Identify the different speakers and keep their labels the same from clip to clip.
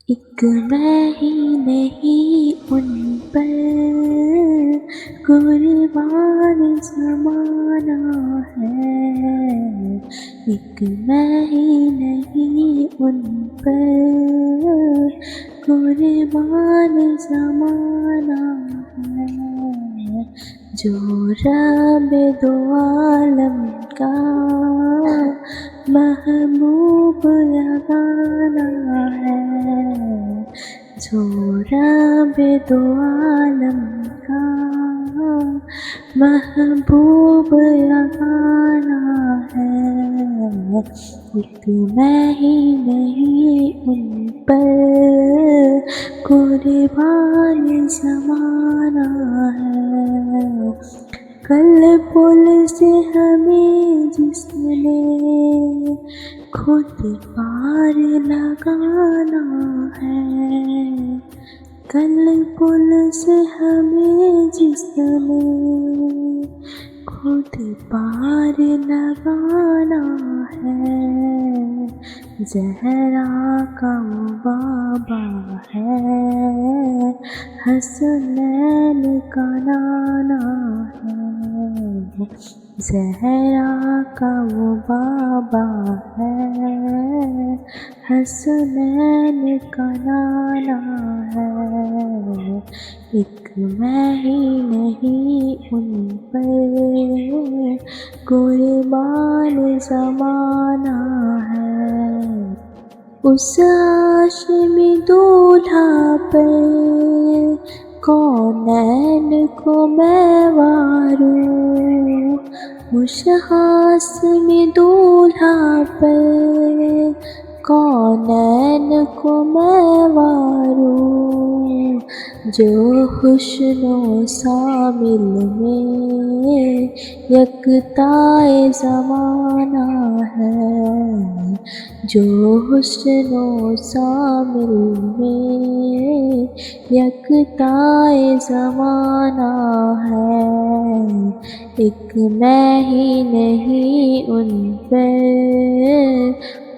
Speaker 1: ایک میں ہی نہیں ان پر قربان زمانہ ہے، ایک میں ہی نہیں ان پر قربان زمانہ ہے، جو رب دو عالم کا محبوب یگانہ ہے، جو رب دو عالم کا محبوب یگانہ ہے، ایک میں ہی نہیں ان پر قربان زمانہ ہے، کل پل سے ہمیں جس نے خود پار لگانا ہے، کل پل سے ہمیں جس نے خود پار لگانا ہے، زہرا کا وہ بابا ہے، حسنین کا نانا ہے، زہرا کا وہ بابا ہے، حسنین کا نانا ہے، ایک میں ہی نہیں ان پر قربان زمانہ ہے، اس ہاشمی دولہا پر کونین کو میں واروں، اس ہاشمی دولہا پر کونین کو میں واروں، جو حسن و شامل میں یکتائے زمانہ ہے، جو حسن و شامل میں یکتائے زمانہ ہے، ایک میں ہی نہیں ان پر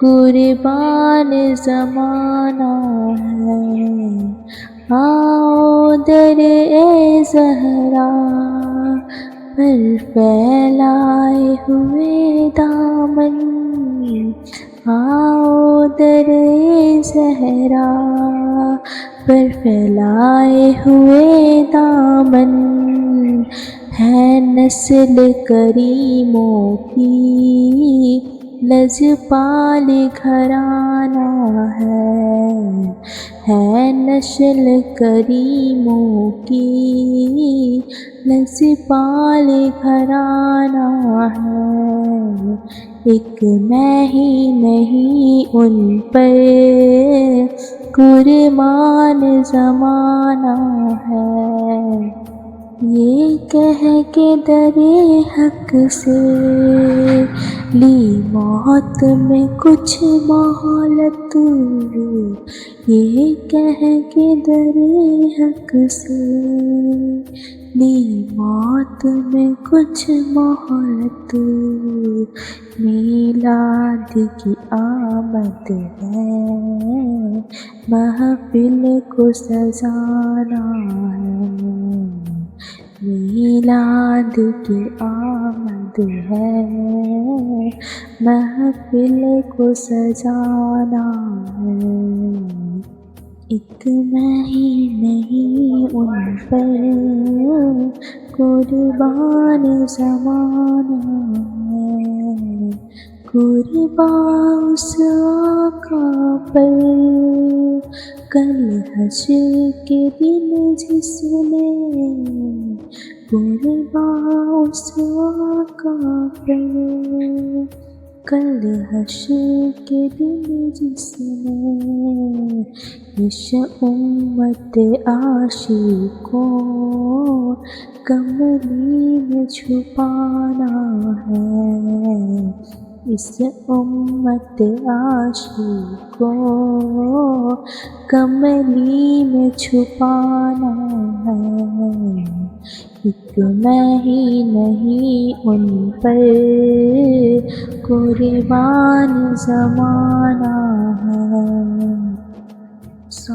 Speaker 1: قربان زمانہ ہے، آؤ در زہرا پر پھیلائے ہوئے دامن، آؤ در زہرا پر پھیلائے ہوئے دامن، ہے نسل کریموں کی لجپال گھرانہ ہے نسل کریموں کی لجپال گھرانہ ہے، ایک میں ہی نہیں ان پر قربان زمانہ ہے، یہ کہہ کے در حق سے لی موت میں کچھ مہلت، یہ کہہ کے در حق سے لی موت میں کچھ مہلت، میلاد کی آمد ہے محفل کو سجانا ہے، میلاد کی آمد ہے محفل کو سجانا ہے، ایک میں ہی نہیں ان پر قربان زمانہ ہے، قربان اس آقا پر کل حشر کے دن جس نے، قربان اس آقا پر کل حشر کے دن جس نے، اس امت عاشق کو کملی میں چھپانا ہے، اس امت عاشق کو کملی میں چھپانا ہے، ایک میں ہی نہیں ان پر قربان زمانہ ہے۔ 100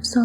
Speaker 1: 100